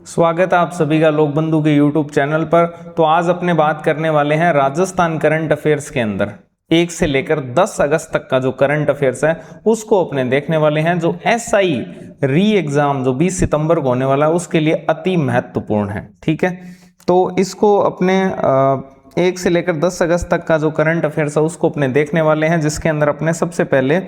स्वागत है आप सभी का लोक बंधु के YouTube चैनल पर। तो आज अपने बात करने वाले हैं राजस्थान करंट अफेयर्स के अंदर 1 से लेकर 10 अगस्त तक का जो करंट अफेयर्स है उसको अपने देखने वाले हैं। जो SI री एग्जाम जो 20 सितंबर को होने वाला है उसके लिए अति महत्वपूर्ण है। ठीक है, तो इसको अपने 1 से लेकर 10 अगस्त तक का जो करंट अफेयर्स है उसको अपने देखने वाले हैं, जिसके अंदर अपने सबसे पहले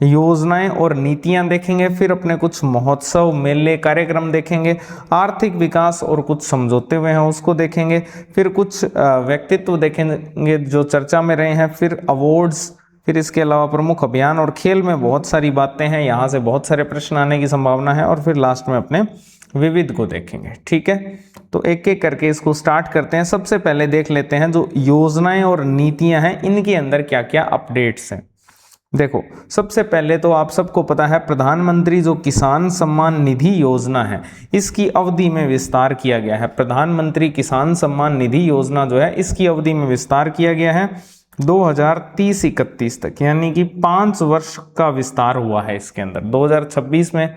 योजनाएं और नीतियां देखेंगे, फिर अपने कुछ महोत्सव मेले कार्यक्रम देखेंगे, आर्थिक विकास और कुछ समझौते हुए हैं उसको देखेंगे, फिर कुछ व्यक्तित्व देखेंगे जो चर्चा में रहे हैं, फिर अवार्ड्स, फिर इसके अलावा प्रमुख अभियान और खेल में बहुत सारी बातें हैं, यहाँ से बहुत सारे प्रश्न आने की संभावना है, और फिर लास्ट में अपने विविध को देखेंगे। ठीक है, तो एक एक करके इसको स्टार्ट करते हैं। सबसे पहले देख लेते हैं जो योजनाएं और नीतियां हैं इनके अंदर क्या क्या अपडेट्स हैं। देखो, सबसे पहले तो आप सबको पता है प्रधानमंत्री जो किसान सम्मान निधि योजना है इसकी अवधि में विस्तार किया गया है। प्रधानमंत्री किसान सम्मान निधि योजना जो है इसकी अवधि में विस्तार किया गया है 2030-31 तक, यानी कि 5 वर्ष का विस्तार हुआ है इसके अंदर। 2026 में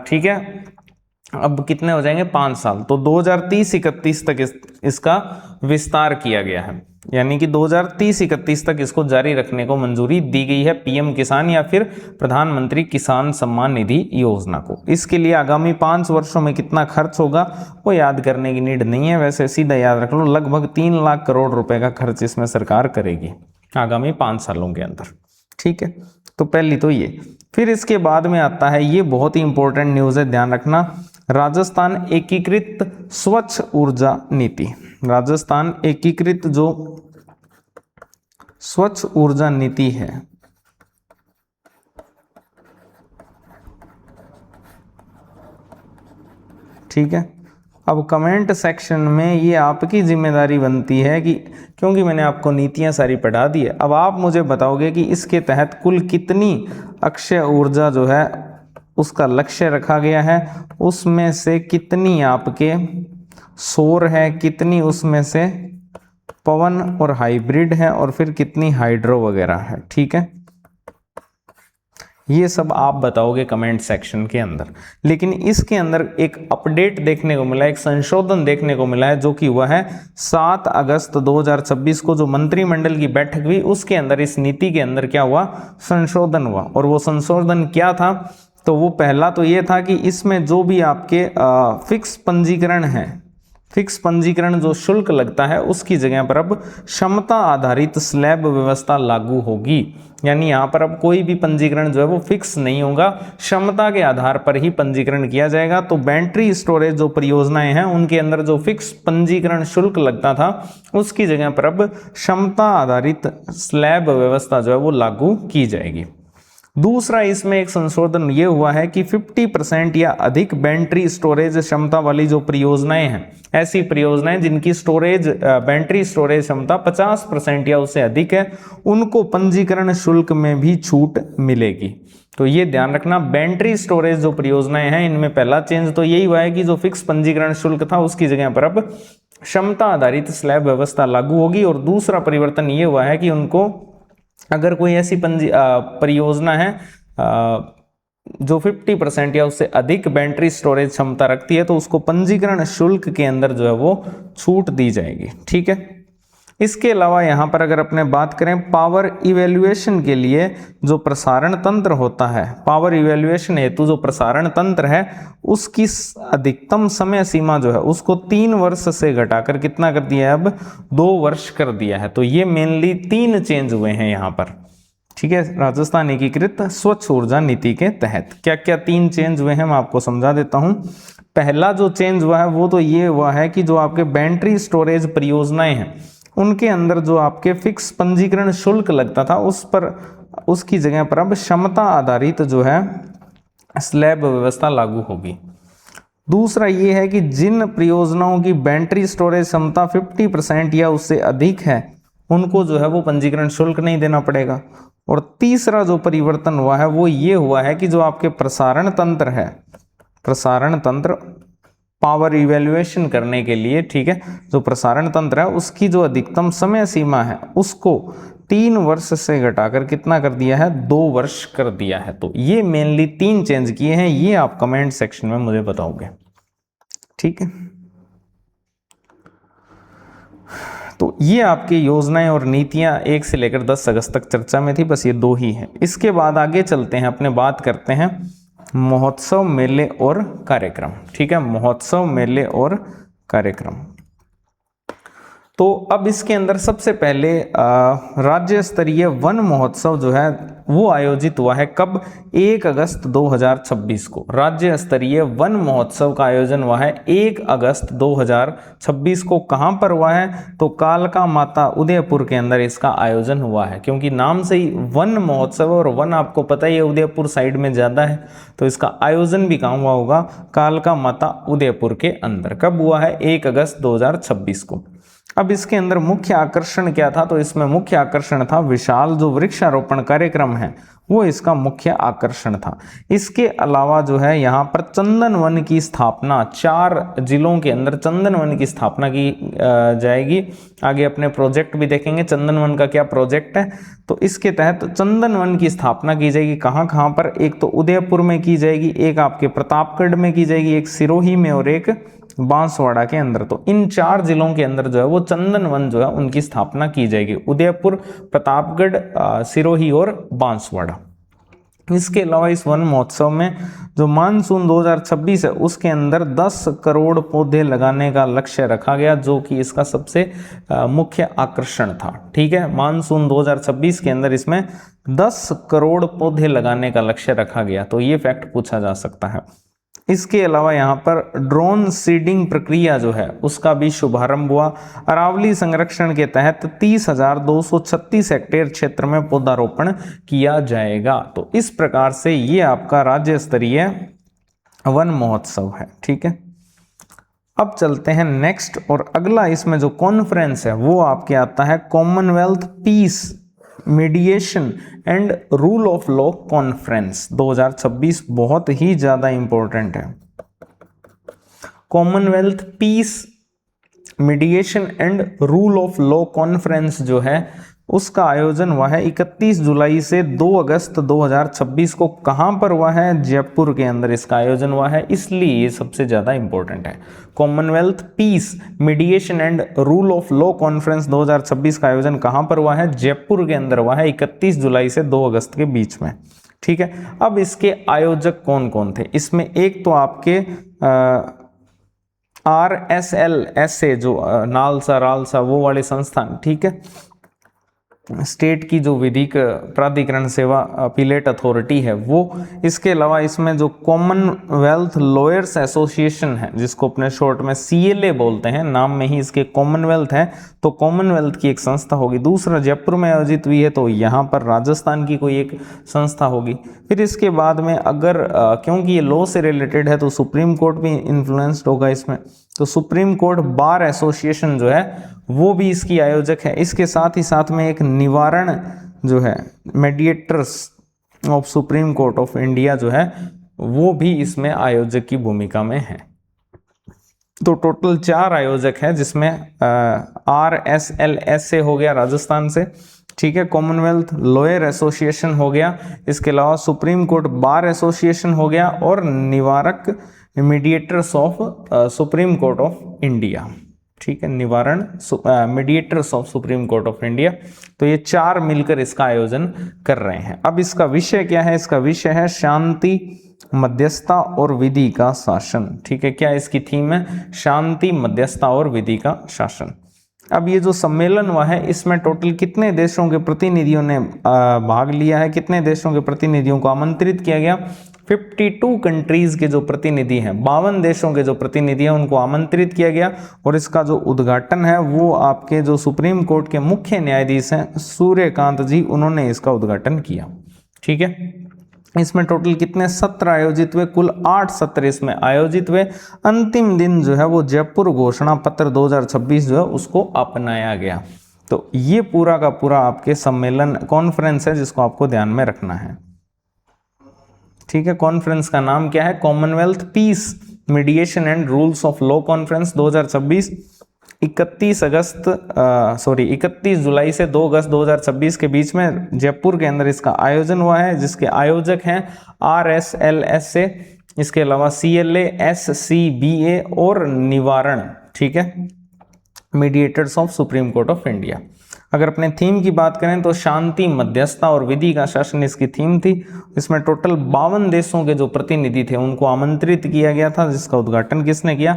ठीक है, अब कितने हो जाएंगे 5 साल, तो 2030-31 तक इसका विस्तार किया गया है, यानी कि 2030-31 तक इसको जारी रखने को मंजूरी दी गई है पीएम किसान या फिर प्रधानमंत्री किसान सम्मान निधि योजना को। इसके लिए आगामी 5 वर्षों में कितना खर्च होगा वो याद करने की नीड नहीं है, वैसे सीधा याद रख लो लगभग 3 लाख करोड़ रुपए का खर्च इसमें सरकार करेगी आगामी 5 सालों के अंदर। ठीक है, तो पहली तो ये। फिर इसके बाद में आता है, ये बहुत ही इंपॉर्टेंट न्यूज है, ध्यान रखना, राजस्थान एकीकृत स्वच्छ ऊर्जा नीति। राजस्थान एकीकृत जो स्वच्छ ऊर्जा नीति है, ठीक है। अब कमेंट सेक्शन में ये आपकी जिम्मेदारी बनती है कि क्योंकि मैंने आपको नीतियां सारी पढ़ा दी है, अब आप मुझे बताओगे कि इसके तहत कुल कितनी अक्षय ऊर्जा जो है उसका लक्ष्य रखा गया है, उसमें से कितनी आपके सौर है, कितनी उसमें से पवन और हाइब्रिड है, और फिर कितनी हाइड्रो वगैरह है। ठीक है, ये सब आप बताओगे कमेंट सेक्शन के अंदर। लेकिन इसके अंदर एक अपडेट देखने को मिला, एक संशोधन देखने को मिला है जो कि हुआ है 7 अगस्त 2026 को जो मंत्रिमंडल की बैठक हुई उसके अंदर इस नीति के अंदर क्या हुआ, संशोधन हुआ। और वो संशोधन क्या था, तो वो पहला तो ये था कि इसमें जो भी आपके फिक्स पंजीकरण है, फिक्स पंजीकरण जो शुल्क लगता है उसकी जगह पर अब क्षमता आधारित स्लैब व्यवस्था लागू होगी। यानी यहाँ पर अब कोई भी पंजीकरण जो है वो फिक्स नहीं होगा, क्षमता के आधार पर ही पंजीकरण किया जाएगा। तो बैटरी स्टोरेज जो परियोजनाएं हैं उनके अंदर जो फिक्स पंजीकरण शुल्क लगता था उसकी जगह पर अब क्षमता आधारित स्लैब व्यवस्था जो है वो लागू की जाएगी। दूसरा इसमें एक संशोधन ये हुआ है कि 50% या अधिक बैटरी स्टोरेज क्षमता वाली जो परियोजनाएं हैं, ऐसी परियोजनाएं जिनकी स्टोरेज बैटरी स्टोरेज क्षमता 50% या उससे अधिक है, उनको पंजीकरण शुल्क में भी छूट मिलेगी। तो ये ध्यान रखना, बैटरी स्टोरेज जो परियोजनाएं हैं इनमें पहला चेंज तो यही हुआ है कि जो फिक्स पंजीकरण शुल्क था उसकी जगह पर अब क्षमता आधारित स्लैब व्यवस्था लागू होगी। और दूसरा परिवर्तन ये हुआ है कि उनको अगर कोई ऐसी परियोजना है जो 50% या उससे अधिक बैटरी स्टोरेज क्षमता रखती है तो उसको पंजीकरण शुल्क के अंदर जो है वो छूट दी जाएगी। ठीक है, इसके अलावा यहाँ पर अगर अपने बात करें पावर इवैल्यूएशन के लिए जो प्रसारण तंत्र होता है, पावर इवैल्यूएशन हेतु जो प्रसारण तंत्र है उसकी अधिकतम समय सीमा जो है उसको 3 वर्ष से घटाकर कितना कर दिया है, अब 2 वर्ष कर दिया है। तो ये मेनली 3 चेंज हुए हैं यहाँ पर। ठीक है, राजस्थान एकीकृत स्वच्छ ऊर्जा नीति के तहत क्या क्या 3 चेंज हुए हैं मैं आपको समझा देता हूँ। पहला जो चेंज हुआ है वो तो ये हुआ है कि जो आपके बैटरी स्टोरेज परियोजनाएं हैं उनके अंदर जो आपके फिक्स पंजीकरण शुल्क लगता था उस पर उसकी जगह पर अब क्षमता आधारित जो है स्लैब व्यवस्था लागू होगी। दूसरा ये है कि जिन परियोजनाओं की बैटरी स्टोरेज क्षमता 50% या उससे अधिक है उनको जो है वो पंजीकरण शुल्क नहीं देना पड़ेगा। और तीसरा जो परिवर्तन हुआ है वो ये हुआ है कि जो आपके प्रसारण तंत्र है, प्रसारण तंत्र पावर इवैल्यूएशन करने के लिए, ठीक है, जो प्रसारण तंत्र है उसकी जो अधिकतम समय सीमा है उसको 3 वर्ष से घटाकर कितना कर दिया है, 2 वर्ष कर दिया है। तो ये मेनली 3 चेंज किए हैं, ये आप कमेंट सेक्शन में मुझे बताओगे। ठीक है, तो ये आपकी योजनाएं और नीतियां 1 से लेकर 10 अगस्त तक चर्चा में थी, बस ये 2 ही हैं। इसके बाद आगे चलते हैं, अपने बात करते हैं महोत्सव, मेले और कार्यक्रम। ठीक है, महोत्सव, मेले और कार्यक्रम। तो अब इसके अंदर सबसे पहले राज्य स्तरीय वन महोत्सव जो है वो आयोजित हुआ है कब? 1 अगस्त 2026 को राज्य स्तरीय वन महोत्सव का आयोजन हुआ है 1 अगस्त 2026 को। कहां पर हुआ है? तो कालका माता उदयपुर के अंदर इसका आयोजन हुआ है, क्योंकि नाम से ही वन महोत्सव, और वन आपको पता ही है उदयपुर साइड में ज्यादा है, तो इसका आयोजन भी कहां हुआ होगा? कालका माता उदयपुर के अंदर। कब हुआ है? 1 अगस्त 2026 को। अब इसके अंदर मुख्य आकर्षण क्या था? तो इसमें मुख्य आकर्षण था विशाल जो वृक्षारोपण कार्यक्रम है, वो इसका मुख्य आकर्षण था। इसके अलावा जो है यहाँ पर चंदन वन की स्थापना, 4 जिलों के अंदर चंदन वन की स्थापना की जाएगी। आगे अपने प्रोजेक्ट भी देखेंगे चंदन वन का क्या प्रोजेक्ट है। तो इसके तहत चंदन वन की स्थापना की जाएगी। कहाँ कहाँ पर? एक तो उदयपुर में की जाएगी, एक आपके प्रतापगढ़ में की जाएगी, एक सिरोही में और एक बांसवाड़ा के अंदर। तो इन 4 जिलों के अंदर जो है वो चंदन वन जो है उनकी स्थापना की जाएगी, उदयपुर, प्रतापगढ़, सिरोही और बांसवाड़ा। इसके अलावा इस वन महोत्सव में जो मानसून 2026 है उसके अंदर 10 करोड़ पौधे लगाने का लक्ष्य रखा गया, जो कि इसका सबसे मुख्य आकर्षण था। ठीक है, मानसून 2026 के अंदर इसमें 10 करोड़ पौधे लगाने का लक्ष्य रखा गया, तो ये फैक्ट पूछा जा सकता है। इसके अलावा यहाँ पर ड्रोन सीडिंग प्रक्रिया जो है उसका भी शुभारंभ हुआ। अरावली संरक्षण के तहत 30,236 हेक्टेयर क्षेत्र में पौधारोपण किया जाएगा। तो इस प्रकार से ये आपका राज्य स्तरीय वन महोत्सव है। ठीक है, अब चलते हैं नेक्स्ट, और अगला इसमें जो कॉन्फ्रेंस है वो आपके आता है Commonwealth peace, mediation and rule of law conference 2026। बहुत ही ज्यादा इंपॉर्टेंट है। Commonwealth peace, mediation and rule of law conference जो है उसका आयोजन हुआ है 31 जुलाई से 2 अगस्त 2026 को। कहां पर हुआ है? जयपुर के अंदर इसका आयोजन हुआ है, इसलिए ये सबसे ज्यादा इंपॉर्टेंट है। Commonwealth peace, mediation and rule of law conference 2026 का आयोजन कहां पर हुआ है? जयपुर के अंदर हुआ है 31 जुलाई से 2 अगस्त के बीच में। ठीक है, अब इसके आयोजक कौन कौन थे? इसमें एक तो आपके RSLSA जो नालसा रालसा वो वाले संस्थान, ठीक है, स्टेट की जो विधिक प्राधिकरण सेवा अपीलेट अथॉरिटी है वो। इसके अलावा इसमें जो कॉमनवेल्थ लॉयर्स एसोसिएशन है, जिसको अपने शॉर्ट में CLA बोलते हैं, नाम में ही इसके कॉमनवेल्थ है, तो कॉमनवेल्थ की एक संस्था होगी। दूसरा जयपुर में आयोजित हुई है, तो यहाँ पर राजस्थान की कोई एक संस्था होगी। फिर इसके बाद में अगर क्योंकि ये लॉ से रिलेटेड है तो सुप्रीम कोर्ट भी इन्फ्लुएंस्ड होगा इसमें, तो सुप्रीम कोर्ट बार एसोसिएशन जो है वो भी इसकी आयोजक है। इसके साथ ही साथ में एक निवारण जो है, mediators of supreme court of India जो है वो भी इसमें आयोजक की भूमिका में है। तो टोटल 4 आयोजक हैं, जिसमें RSLSA हो गया राजस्थान से, ठीक है, कॉमनवेल्थ लॉयर एसोसिएशन हो गया, इसके अलावा सुप्रीम कोर्ट बार एसोसिएशन हो गया, और निवारक mediators of supreme court of India. ठीक है, निवारण mediators of supreme court of India. तो ये 4 मिलकर इसका आयोजन कर रहे हैं। अब इसका विषय क्या है? इसका विषय है शांति, मध्यस्थता और विधि का शासन। ठीक है, क्या इसकी थीम है? शांति, मध्यस्थता और विधि का शासन। अब ये जो सम्मेलन हुआ है इसमें टोटल कितने देशों के प्रतिनिधियों ने भाग लिया है? कितने देशों के प्रतिनिधियों को आमंत्रित किया गया? 52 कंट्रीज के जो प्रतिनिधि हैं, 52 देशों के जो प्रतिनिधि हैं उनको आमंत्रित किया गया। और इसका जो उद्घाटन है वो आपके जो सुप्रीम कोर्ट के मुख्य न्यायाधीश हैं सूर्यकांत जी, उन्होंने इसका उद्घाटन किया। ठीक है, इसमें टोटल कितने सत्र आयोजित हुए? कुल 8 सत्र इसमें आयोजित हुए। अंतिम दिन जो है वो जयपुर घोषणा पत्र 2026 जो है उसको अपनाया गया। तो ये पूरा का पूरा आपके सम्मेलन कॉन्फ्रेंस है जिसको आपको ध्यान में रखना है। ठीक है, कॉन्फ्रेंस का नाम क्या है? Commonwealth peace, mediation and rules of law conference 2026। 31 जुलाई से 2 अगस्त 2026 के बीच में जयपुर के अंदर इसका आयोजन हुआ है, जिसके आयोजक हैं RSLSA, इसके अलावा CLA, SCBA और निवारण, ठीक है, mediators of supreme court of India. अगर अपने थीम की बात करें तो शांति, मध्यस्थता और विधि का शासन इसकी थीम थी। इसमें टोटल 52 देशों के जो प्रतिनिधि थे उनको आमंत्रित किया गया था, जिसका उद्घाटन किसने किया?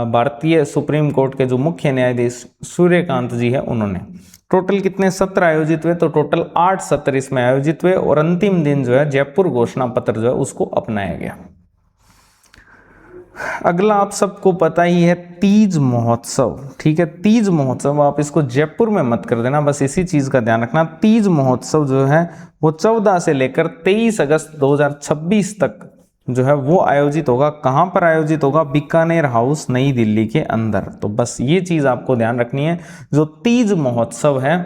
भारतीय सुप्रीम कोर्ट के जो मुख्य न्यायाधीश सूर्यकांत जी है उन्होंने। टोटल कितने सत्र आयोजित हुए? तो टोटल 8 सत्र इसमें आयोजित हुए और अंतिम दिन जो है जयपुर घोषणा पत्र जो है उसको अपनाया गया। अगला आप सबको पता ही है तीज महोत्सव, ठीक है। तीज महोत्सव, आप इसको जयपुर में मत कर देना, बस इसी चीज का ध्यान रखना। तीज महोत्सव जो है वो 14 से लेकर 23 अगस्त 2026 तक जो है वो आयोजित होगा। कहां पर आयोजित होगा? बीकानेर हाउस, नई दिल्ली के अंदर। तो बस ये चीज आपको ध्यान रखनी है, जो तीज महोत्सव है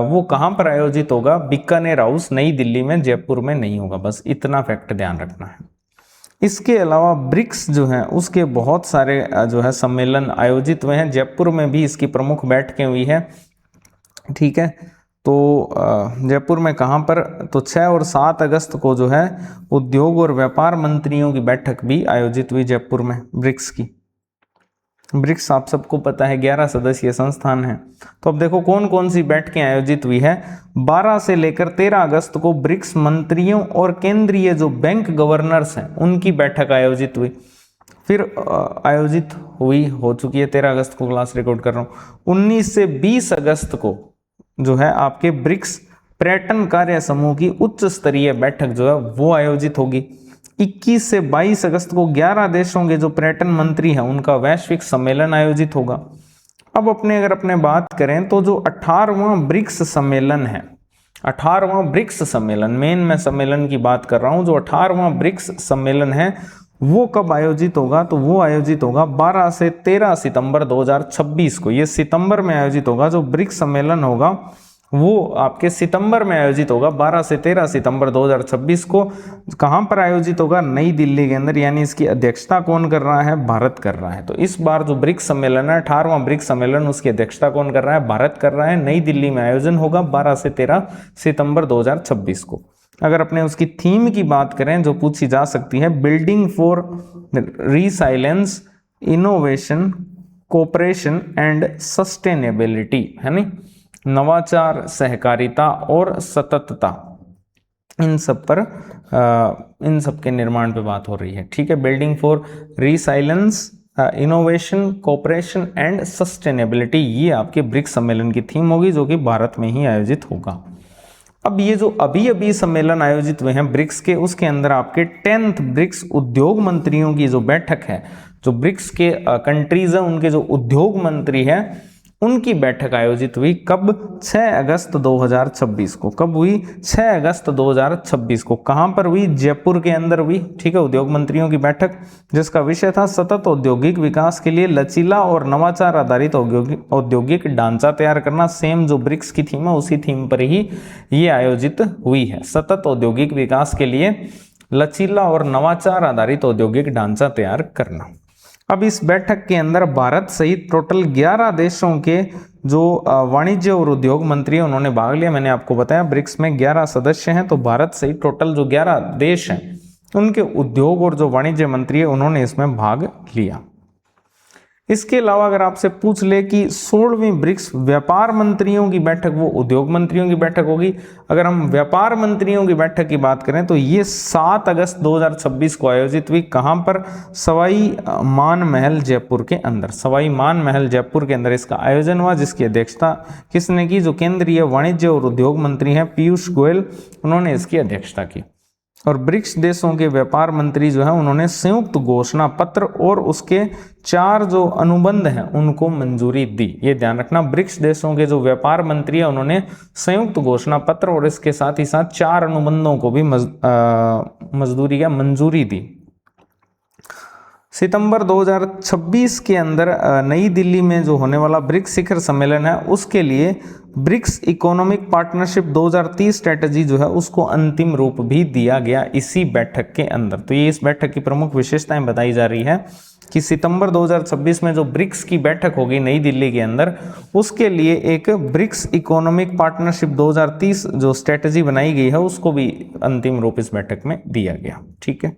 वो कहां पर आयोजित होगा? बीकानेर हाउस, नई दिल्ली में, जयपुर में नहीं होगा। बस इतना फैक्ट ध्यान रखना है। इसके अलावा ब्रिक्स जो है उसके बहुत सारे जो है सम्मेलन आयोजित हुए हैं। जयपुर में भी इसकी प्रमुख बैठकें हुई है, ठीक है। तो जयपुर में कहाँ पर? तो 6 और 7 अगस्त को जो है उद्योग और व्यापार मंत्रियों की बैठक भी आयोजित हुई जयपुर में, ब्रिक्स की। ब्रिक्स आप सबको पता है 11 सदस्यीय संस्थान है। तो अब देखो कौन कौन सी बैठकें आयोजित हुई है। 12 से लेकर 13 अगस्त को ब्रिक्स मंत्रियों और केंद्रीय जो बैंक गवर्नर्स हैं उनकी बैठक आयोजित हुई। फिर आयोजित हुई, हो चुकी है, 13 अगस्त को क्लास रिकॉर्ड कर रहा हूँ। 19 से 20 अगस्त को जो है आपके ब्रिक्स पर्यटन कार्य समूह की उच्च स्तरीय बैठक जो है वो आयोजित होगी। 21 से 22 अगस्त को 11 देशों के जो पर्यटन मंत्री हैं उनका वैश्विक सम्मेलन आयोजित होगा। अब अगर अपने बात करें तो जो 18वां ब्रिक्स सम्मेलन है, 18वां ब्रिक्स सम्मेलन, मेन मैं सम्मेलन की बात कर रहा हूं, जो 18वां ब्रिक्स सम्मेलन है वो कब आयोजित होगा? तो वो आयोजित होगा 12 से 13 सितंबर 2026 को। ये सितंबर में आयोजित होगा। जो ब्रिक्स सम्मेलन होगा वो आपके सितंबर में आयोजित होगा, 12 से 13 सितंबर 2026 को। कहां पर आयोजित होगा? नई दिल्ली के अंदर। यानी इसकी अध्यक्षता कौन कर रहा है? भारत कर रहा है। तो इस बार जो ब्रिक्स सम्मेलन है, 18वां ब्रिक्स सम्मेलन, उसकी अध्यक्षता कौन कर रहा है? भारत कर रहा है। नई दिल्ली में आयोजन होगा 12 से 13 सितंबर 2026 को। अगर अपने उसकी थीम की बात करें जो पूछी जा सकती है, building for resilience, innovation, cooperation and sustainability, है नहीं, नवाचार, सहकारिता और सततता, इन सब के निर्माण पे बात हो रही है, ठीक है। Building for resilience, innovation, cooperation and sustainability, ये आपके ब्रिक्स सम्मेलन की थीम होगी जो कि भारत में ही आयोजित होगा। अब ये जो अभी अभी सम्मेलन आयोजित हुए हैं ब्रिक्स के, उसके अंदर आपके 10th ब्रिक्स उद्योग मंत्रियों की जो बैठक है, जो ब्रिक्स के कंट्रीज हैं उनके जो उद्योग मंत्री हैं उनकी बैठक आयोजित हुई। कब? 6 अगस्त 2026 को। कब हुई? 6 अगस्त 2026 को। कहां पर हुई? जयपुर के अंदर हुई, ठीक है। उद्योग मंत्रियों की बैठक, जिसका विषय था सतत औद्योगिक विकास के लिए लचीला और नवाचार आधारित औद्योगिक ढांचा तैयार करना। सेम जो ब्रिक्स की थीम है उसी थीम पर ही ये आयोजित हुई है, सतत औद्योगिक विकास के लिए लचीला और नवाचार आधारित औद्योगिक ढांचा तैयार करना। अब इस बैठक के अंदर भारत सहित टोटल 11 देशों के जो वाणिज्य और उद्योग मंत्री उन्होंने भाग लिया। मैंने आपको बताया ब्रिक्स में 11 सदस्य हैं, तो भारत सहित टोटल जो 11 देश हैं उनके उद्योग और जो वाणिज्य मंत्री है उन्होंने इसमें भाग लिया। इसके अलावा अगर आपसे पूछ ले कि 16वीं ब्रिक्स व्यापार मंत्रियों की बैठक, वो उद्योग मंत्रियों की बैठक होगी। अगर हम व्यापार मंत्रियों की बैठक की बात करें तो ये 7 अगस्त 2026 को आयोजित हुई। कहां पर? सवाई मान महल जयपुर के अंदर। सवाई मान महल जयपुर के अंदर इसका आयोजन हुआ, जिसकी अध्यक्षता किसने की? जो केंद्रीय वाणिज्य और उद्योग मंत्री हैं पीयूष गोयल, उन्होंने इसकी अध्यक्षता की। और ब्रिक्स देशों के व्यापार मंत्री जो है उन्होंने संयुक्त घोषणा पत्र और उसके 4 जो अनुबंध हैं उनको मंजूरी दी। ये ध्यान रखना, ब्रिक्स देशों के जो व्यापार मंत्री है उन्होंने संयुक्त घोषणा पत्र और इसके साथ ही साथ 4 अनुबंधों को भी मंजूरी दी। सितंबर 2026 के अंदर नई दिल्ली में जो होने वाला ब्रिक्स शिखर सम्मेलन है उसके लिए ब्रिक्स इकोनॉमिक पार्टनरशिप 2030 स्ट्रेटजी जो है उसको अंतिम रूप भी दिया गया इसी बैठक के अंदर। तो ये इस बैठक की प्रमुख विशेषताएं बताई जा रही है कि सितंबर 2026 में जो ब्रिक्स की बैठक होगी नई दिल्ली के अंदर, उसके लिए एक ब्रिक्स इकोनॉमिक पार्टनरशिप 2030 जो स्ट्रेटजी बनाई गई है उसको भी अंतिम रूप इस बैठक में दिया गया, ठीक है।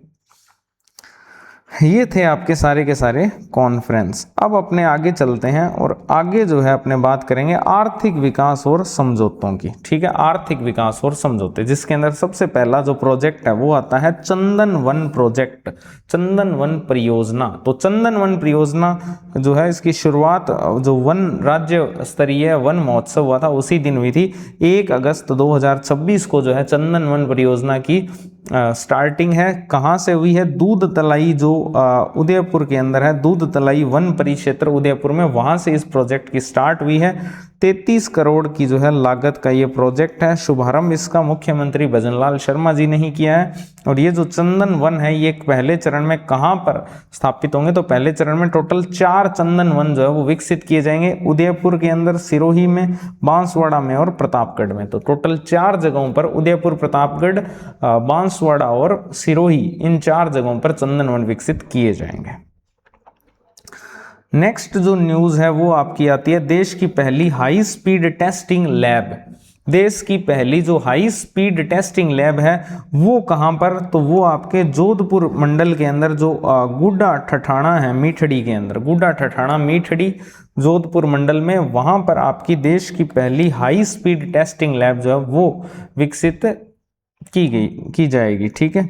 ये थे आपके सारे के सारे कॉन्फ्रेंस। अब अपने आगे चलते हैं और आगे जो है अपने बात करेंगे आर्थिक विकास और समझौतों की। ठीक है, आर्थिक विकास और समझौते, जिसके अंदर सबसे पहला जो प्रोजेक्ट है वो आता है चंदन वन प्रोजेक्ट, चंदन वन परियोजना। तो चंदन वन परियोजना जो है इसकी शुरुआत जो वन राज्य स्तरीय वन महोत्सव हुआ था उसी दिन हुई थी। 1 अगस्त 2026 को जो है चंदन वन परियोजना की स्टार्टिंग है। कहाँ से हुई है? दूध तलाई जो उदयपुर के अंदर है, दूध तलाई वन परिक्षेत्र उदयपुर में, वहां से इस प्रोजेक्ट की स्टार्ट हुई है। 33 करोड़ की जो है लागत का ये प्रोजेक्ट है। शुभारंभ इसका मुख्यमंत्री भजनलाल शर्मा जी ने ही किया है। और ये जो चंदन वन है ये पहले चरण में कहाँ पर स्थापित होंगे? तो पहले चरण में टोटल 4 चंदन वन जो है वो विकसित किए जाएंगे, उदयपुर के अंदर, सिरोही में, बांसवाड़ा में और प्रतापगढ़ में। तो टोटल 4 जगहों पर, उदयपुर, प्रतापगढ़, बांसवाड़ा और सिरोही, इन 4 जगहों पर चंदन वन विकसित किए जाएंगे। नेक्स्ट जो न्यूज है वो आपकी आती है देश की पहली हाई स्पीड टेस्टिंग लैब। देश की पहली जो हाई स्पीड टेस्टिंग लैब है वो कहां पर? तो वो आपके जोधपुर मंडल के अंदर जो गुड्डा ठठाणा है मीठड़ी के अंदर, गुड्डा ठठाणा मीठड़ी जोधपुर मंडल में, वहां पर आपकी देश की पहली हाई स्पीड टेस्टिंग लैब जो है वो विकसित की जाएगी। ठीक है,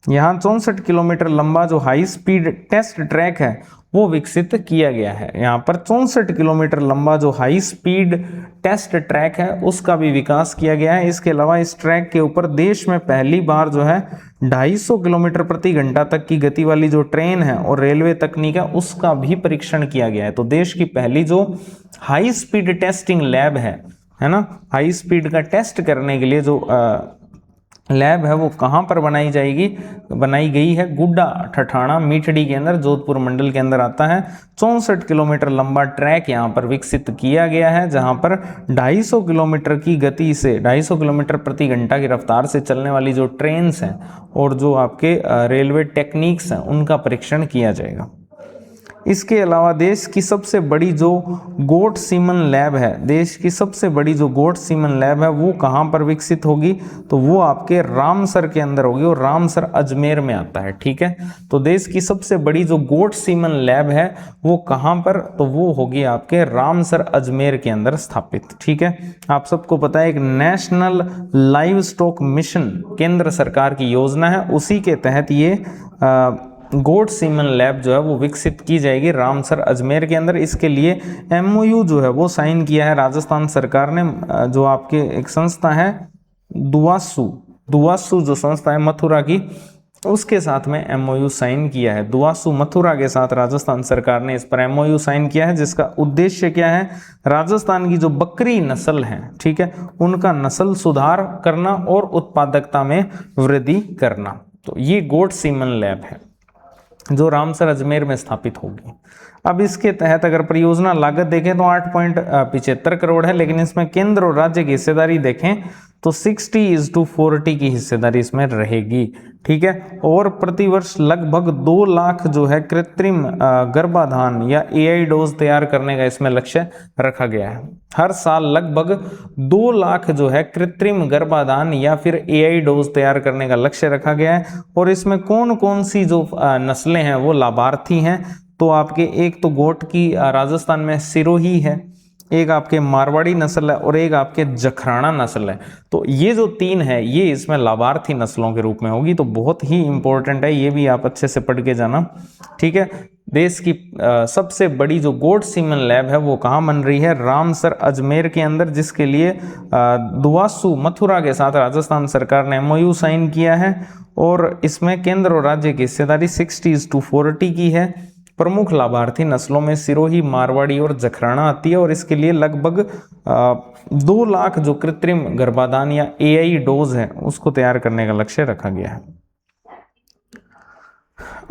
यहाँ 64 किलोमीटर लंबा जो हाई स्पीड टेस्ट ट्रैक है वो विकसित किया गया है। यहाँ पर 64 किलोमीटर लंबा जो हाई स्पीड टेस्ट ट्रैक है उसका भी विकास किया गया है। इसके अलावा इस ट्रैक के ऊपर देश में पहली बार जो है 250 किलोमीटर प्रति घंटा तक की गति वाली जो ट्रेन है और रेलवे तकनीक है उसका भी परीक्षण किया गया है। तो देश की पहली जो हाई स्पीड टेस्टिंग लैब है ना, हाई स्पीड का टेस्ट करने के लिए जो लैब है वो कहां पर बनाई गई है? गुड्डा ठठाणा मीठड़ी के अंदर, जोधपुर मंडल के अंदर आता है। 64 किलोमीटर लंबा ट्रैक यहां पर विकसित किया गया है, जहां पर 250 किलोमीटर की गति से, 250 किलोमीटर प्रति घंटा की रफ्तार से चलने वाली जो ट्रेन्स हैं और जो आपके रेलवे टेक्निक्स हैं उनका परीक्षण किया जाएगा। इसके अलावा देश की सबसे बड़ी जो गोट सीमन लैब है, देश की सबसे बड़ी जो गोट सीमन लैब है वो कहाँ पर विकसित होगी? तो वो आपके रामसर के अंदर होगी और रामसर अजमेर में आता है। ठीक है, तो देश की सबसे बड़ी जो गोट सीमन लैब है वो कहाँ पर? तो वो होगी आपके रामसर अजमेर के अंदर स्थापित। ठीक है, आप सबको पता है एक नेशनल लाइव स्टॉक मिशन केंद्र सरकार की योजना है, उसी के तहत ये गोट सीमन लैब जो है वो विकसित की जाएगी रामसर अजमेर के अंदर। इसके लिए MOU जो है वो साइन किया है राजस्थान सरकार ने। जो आपके एक संस्था है दुआसू जो संस्था है मथुरा की, उसके साथ में MOU साइन किया है। दुआसू मथुरा के साथ राजस्थान सरकार ने इस पर MOU साइन किया है, जिसका उद्देश्य क्या है? राजस्थान की जो बकरी नस्ल है, ठीक है, उनका नस्ल सुधार करना और उत्पादकता में वृद्धि करना। तो ये गोट सीमन लैब है जो रामसर अजमेर में स्थापित होगी। अब इसके तहत अगर परियोजना लागत देखें तो 8.75 करोड़ है, लेकिन इसमें केंद्र और राज्य की हिस्सेदारी देखें तो 60:40 की हिस्सेदारी इसमें रहेगी। ठीक है, और प्रतिवर्ष लगभग 2 लाख जो है कृत्रिम गर्भाधान या AI डोज तैयार करने का इसमें लक्ष्य रखा गया है। हर साल लगभग 2 लाख जो है कृत्रिम गर्भाधान या फिर AI डोज तैयार करने का लक्ष्य रखा गया है। और इसमें कौन कौन सी जो नस्लें हैं वो लाभार्थी हैं? तो आपके एक तो गोट की राजस्थान में सिरोही है, एक आपके मारवाड़ी नस्ल है और एक आपके जखराना नस्ल है। तो ये जो 3 है ये इसमें लाभार्थी नस्लों के रूप में होगी। तो बहुत ही इंपॉर्टेंट है, ये भी आप अच्छे से पढ़ के जाना। ठीक है, देश की सबसे बड़ी जो गोट सीमन लैब है वो कहाँ बन रही है? रामसर अजमेर के अंदर, जिसके लिए दुआसू मथुरा के साथ राजस्थान सरकार ने MOU साइन किया है। और इसमें केंद्र और राज्य की हिस्सेदारी 60:40 की है। प्रमुख लाभार्थी नस्लों में सिरोही, मारवाड़ी और जखराना आती है। और इसके लिए लगभग 2 लाख जो कृत्रिम गर्भाधान या AI डोज है उसको तैयार करने का लक्ष्य रखा गया है।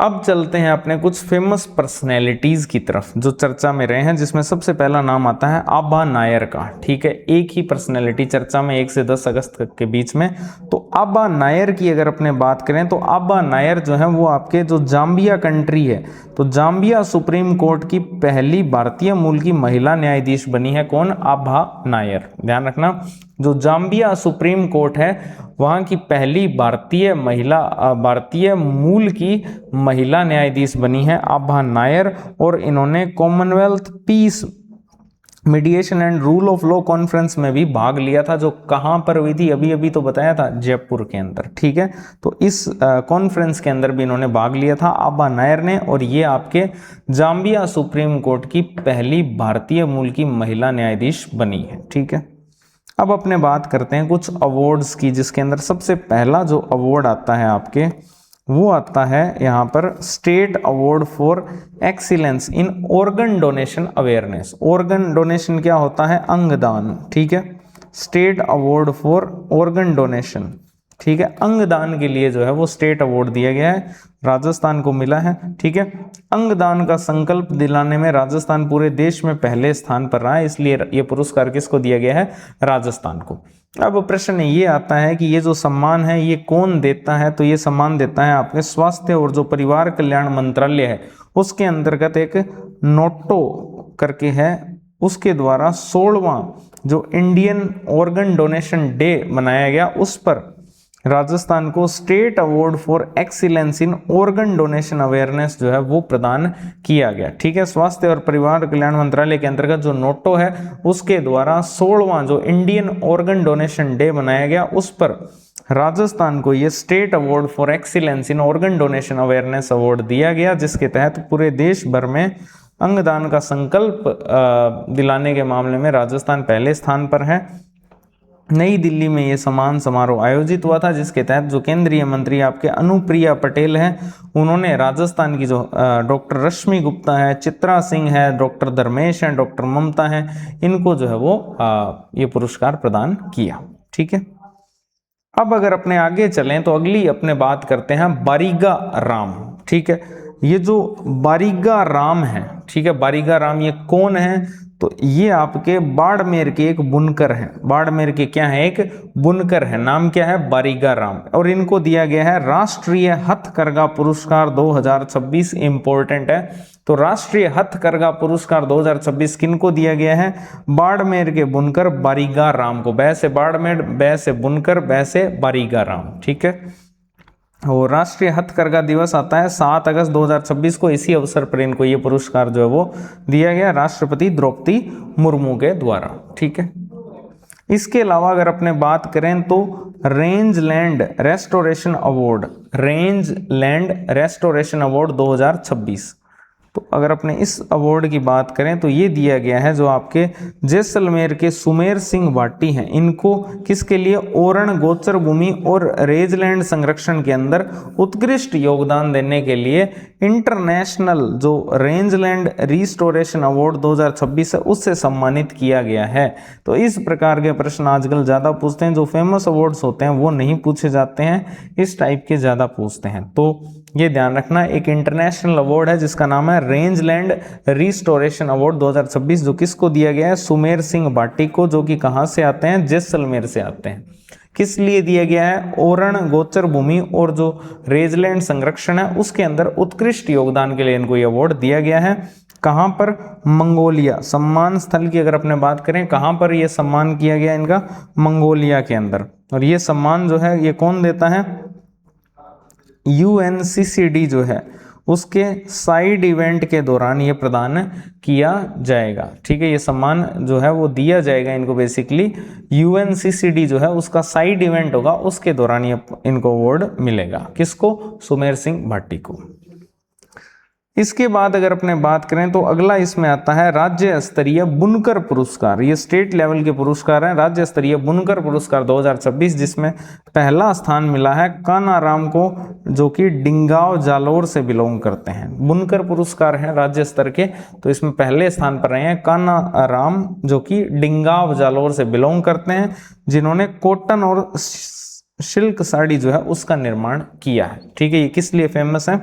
अब चलते हैं अपने कुछ फेमस पर्सनैलिटीज की तरफ जो चर्चा में रहे हैं, जिसमें सबसे पहला नाम आता है आभा नायर का। ठीक है, एक ही पर्सनैलिटी चर्चा में 1 से 10 अगस्त के बीच में। तो आभा नायर की अगर अपने बात करें तो आभा नायर जो है वो आपके जो जाम्बिया कंट्री है, तो जाम्बिया सुप्रीम कोर्ट की पहली भारतीय मूल की महिला न्यायाधीश बनी है। कौन? आभा नायर। ध्यान रखना, जो जाम्बिया सुप्रीम कोर्ट है वहां की पहली भारतीय मूल की महिला न्यायाधीश बनी है आभा नायर, और इन्होंने Commonwealth peace mediation and rule of law conference में भी भाग लिया था, जो कहां पर हुई थी, अभी अभी तो बताया था, जयपुर के अंदर। ठीक है, तो इस कॉन्फ्रेंस के अंदर भी इन्होंने भाग लिया था आभा नायर ने, और ये आपके जाम्बिया सुप्रीम कोर्ट की पहली भारतीय मूल की महिला न्यायाधीश बनी है। ठीक है, अब अपने बात करते हैं कुछ अवार्ड्स की, जिसके अंदर सबसे पहला जो अवार्ड आता है आपके, वो आता है यहाँ पर state award for excellence in organ donation awareness. Organ donation क्या होता है? अंगदान। ठीक है, state award for organ donation. ठीक है, अंगदान के लिए जो है वो स्टेट अवार्ड दिया गया है, राजस्थान को मिला है। ठीक है, अंगदान का संकल्प दिलाने में राजस्थान पूरे देश में पहले स्थान पर रहा है, इसलिए ये पुरस्कार किसको दिया गया है? राजस्थान को। अब प्रश्न ये आता है कि ये जो सम्मान है ये कौन देता है? तो ये सम्मान देता है आपके स्वास्थ्य और जो परिवार कल्याण मंत्रालय है उसके अंतर्गत एक नोटो करके है, उसके द्वारा 16वां जो इंडियन ऑर्गन डोनेशन डे मनाया गया, उस पर राजस्थान को state award for excellence in organ donation awareness जो है वो प्रदान किया गया। ठीक है, स्वास्थ्य और परिवार कल्याण मंत्रालय के अंतर्गत जो नोटो है उसके द्वारा 16वां जो इंडियन ऑर्गन डोनेशन डे मनाया गया, उस पर राजस्थान को ये state award for excellence in organ donation awareness award दिया गया, जिसके तहत पूरे देश भर में अंगदान का संकल्प दिलाने के मामले में राजस्थान पहले स्थान पर है। नई दिल्ली में ये सम्मान समारोह आयोजित हुआ था, जिसके तहत जो केंद्रीय मंत्री आपके अनुप्रिया पटेल हैं, उन्होंने राजस्थान की जो डॉक्टर रश्मि गुप्ता है, चित्रा सिंह है, डॉक्टर धर्मेश हैं, डॉक्टर ममता हैं, इनको जो है वो ये पुरस्कार प्रदान किया। ठीक है, अब अगर अपने आगे चलें तो अगली अपने बात करते हैं बारीगा राम। ठीक है, ये जो बारीगा राम है, ठीक है, बारीगा राम ये कौन है? तो ये आपके बाड़मेर के एक बुनकर हैं। बाड़मेर के क्या है? एक बुनकर है। नाम क्या है? बारीगा राम। और इनको दिया गया है राष्ट्रीय हथकरघा पुरस्कार 2026। इंपॉर्टेंट है, तो राष्ट्रीय हथकरघा पुरस्कार 2026 किनको दिया गया है? बाड़मेर के बुनकर बारीगा राम को। बै से बाड़मेर, बै से बुनकर, बै से बारीगा राम। ठीक है, और राष्ट्रीय हथकरघा दिवस आता है 7 अगस्त 2026 को। इसी अवसर पर इनको ये पुरस्कार जो है वो दिया गया राष्ट्रपति द्रौपदी मुर्मू के द्वारा। ठीक है, इसके अलावा अगर अपने बात करें तो range land restoration award, range land restoration award 2026, तो अगर अपने इस अवार्ड की बात करें तो ये दिया गया है जो आपके जैसलमेर के सुमेर सिंह भाटी हैं, इनको किसके लिए? ओरण गोचर भूमि और रेंजलैंड संरक्षण के अंदर उत्कृष्ट योगदान देने के लिए इंटरनेशनल जो रेंजलैंड रिस्टोरेशन अवार्ड 2026 है उससे सम्मानित किया गया है। तो इस प्रकार के प्रश्न आजकल ज़्यादा पूछते हैं, जो फेमस अवार्ड्स होते हैं वो नहीं पूछे जाते हैं, इस टाइप के ज़्यादा पूछते हैं। तो ये ध्यान रखना, एक इंटरनेशनल अवार्ड है जिसका नाम है रेंजलैंड रिस्टोरेशन अवार्ड 2026, जो किसको दिया गया है? सुमेर सिंह भाटी को, जो कि कहां से आते हैं? जैसलमेर से आते हैं। किस लिए दिया गया है? ओरण गोचर भूमि और जो रेंजलैंड संरक्षण है उसके अंदर उत्कृष्ट योगदान के लिए इनको ये अवार्ड दिया गया है। कहां पर? मंगोलिया। सम्मान स्थल की अगर अपने बात करें, कहां पर यह सम्मान किया गया इनका? मंगोलिया के अंदर। और ये सम्मान जो है ये कौन देता है? UNCCD जो है उसके साइड इवेंट के दौरान ये प्रदान किया जाएगा। ठीक है, ये सम्मान जो है वो दिया जाएगा इनको, बेसिकली UNCCD जो है उसका साइड इवेंट होगा, उसके दौरान ये इनको अवार्ड मिलेगा। किसको? सुमेर सिंह भाटी को। इसके बाद अगर अपने बात करें तो अगला इसमें आता है राज्य स्तरीय बुनकर पुरस्कार। ये स्टेट लेवल के पुरस्कार हैं, राज्य स्तरीय बुनकर पुरस्कार 2026, जिसमें पहला स्थान मिला है कान्हा राम को, जो कि डिंगाव जालोर से बिलोंग करते हैं। बुनकर पुरस्कार हैं राज्य स्तर के, तो इसमें पहले स्थान पर रहे हैं कान्हा राम, जो कि डिंगाव जालोर से बिलोंग करते हैं, जिन्होंने कॉटन और सिल्क साड़ी जो है उसका निर्माण किया है। ठीक है, ये किस लिए फेमस है?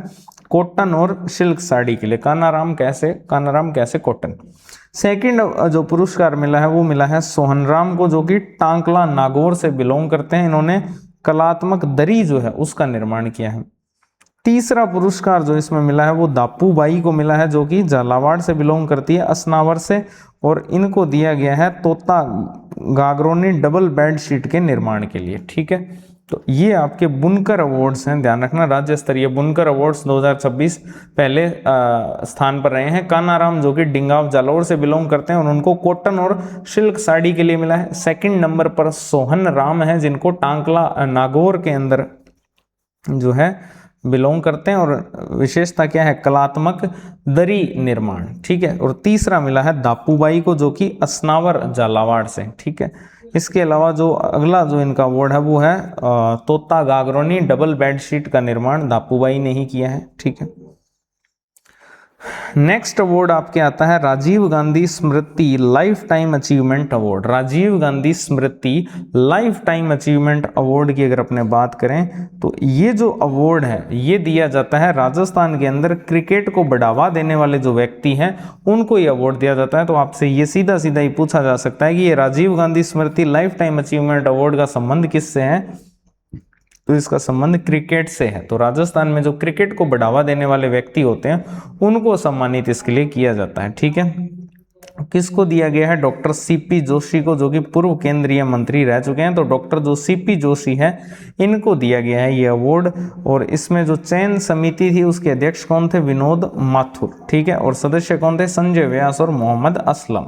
कॉटन और सिल्क साड़ी के लिए। कान्हा राम कैसे कॉटन। सेकंड जो पुरस्कार मिला है वो मिला है सोहन राम को, जो कि टांकला नागौर से बिलोंग करते हैं। इन्होंने कलात्मक दरी जो है उसका निर्माण किया है। तीसरा पुरस्कार जो इसमें मिला है वो दापू बाई को मिला है, जो कि झालावाड़ से बिलोंग करती है, असनावर से, और इनको दिया गया है तोता गागरोनी डबल बेड शीट के निर्माण के लिए। ठीक है, तो ये आपके बुनकर अवार्ड्स हैं, ध्यान रखना, राज्य स्तरीय बुनकर अवार्ड्स 2026 पहले स्थान पर रहे हैं। कानाराम जो कि डिंगाव जालौर से बिलोंग करते हैं और उनको कॉटन और सिल्क साड़ी के लिए मिला है। सेकंड नंबर पर सोहन राम है जिनको टांकला नागौर के अंदर जो है बिलोंग करते हैं और विशेषता क्या है, कलात्मक दरी निर्माण, ठीक है। और तीसरा मिला है दापूबाई को जो कि असनावर झालावाड़ से, ठीक है। इसके अलावा जो अगला जो इनका अवार्ड है वो है तोता गागरोनी डबल बेडशीट का निर्माण दापूबाई ने ही किया है, ठीक है। नेक्स्ट अवार्ड आपके आता है Rajiv Gandhi Smriti lifetime achievement award. Rajiv Gandhi Smriti lifetime achievement award की अगर अपने बात करें तो ये जो अवार्ड है ये दिया जाता है राजस्थान के अंदर क्रिकेट को बढ़ावा देने वाले जो व्यक्ति हैं उनको ये अवार्ड दिया जाता है। तो आपसे ये सीधा सीधा ही पूछा जा सकता है कि ये Rajiv Gandhi Smriti lifetime achievement award का संबंध किससे है, तो इसका संबंध क्रिकेट से है। तो राजस्थान में जो क्रिकेट को बढ़ावा देने वाले व्यक्ति होते हैं उनको सम्मानित इसके लिए किया जाता है, ठीक है। किसको दिया गया है, डॉक्टर सीपी जोशी को जो कि पूर्व केंद्रीय मंत्री रह चुके हैं। तो डॉक्टर जो सीपी जोशी है इनको दिया गया है ये अवार्ड। और इसमें जो चयन समिति थी उसके अध्यक्ष कौन थे, विनोद माथुर, ठीक है। और सदस्य कौन थे, संजय व्यास और मोहम्मद असलम,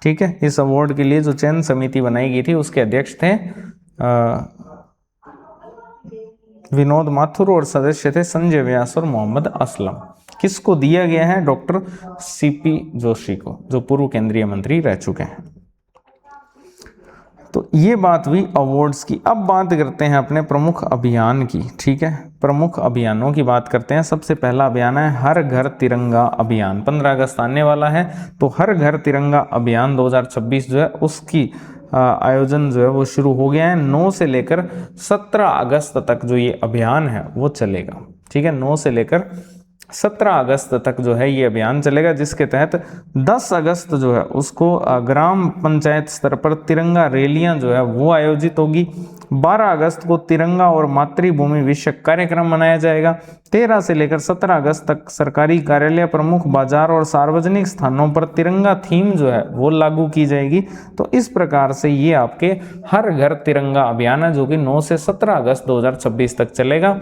ठीक है। इस अवार्ड के लिए जो चयन समिति बनाई गई थी उसके अध्यक्ष थे विनोद माथुर और सदस्य थे संजय व्यास और मोहम्मद असलम। किसको दिया गया है, डॉक्टर सीपी जोशी को जो पूर्व केंद्रीय मंत्री रह चुके हैं। तो ये बात हुई अवार्ड्स की। अब बात करते हैं अपने प्रमुख अभियान की, ठीक है। प्रमुख अभियानों की बात करते हैं। सबसे पहला अभियान है हर घर तिरंगा अभियान। 15 अगस्त आने वाला है तो हर घर तिरंगा अभियान 2026 जो है उसकी आयोजन जो है वो शुरू हो गया है। 9 से लेकर 17 अगस्त तक जो ये अभियान है वो चलेगा, ठीक है। 9 से लेकर 17 अगस्त तक जो है ये अभियान चलेगा, जिसके तहत 10 अगस्त जो है उसको ग्राम पंचायत स्तर पर तिरंगा रैलियां जो है वो आयोजित होगी। 12 अगस्त को तिरंगा और मातृभूमि विषयक कार्यक्रम मनाया जाएगा। 13 से लेकर 17 अगस्त तक सरकारी कार्यालय, प्रमुख बाजार और सार्वजनिक स्थानों पर तिरंगा थीम जो है वो लागू की जाएगी। तो इस प्रकार से ये आपके हर घर तिरंगा अभियान है जो कि 9 से 17 अगस्त 2026 तक चलेगा।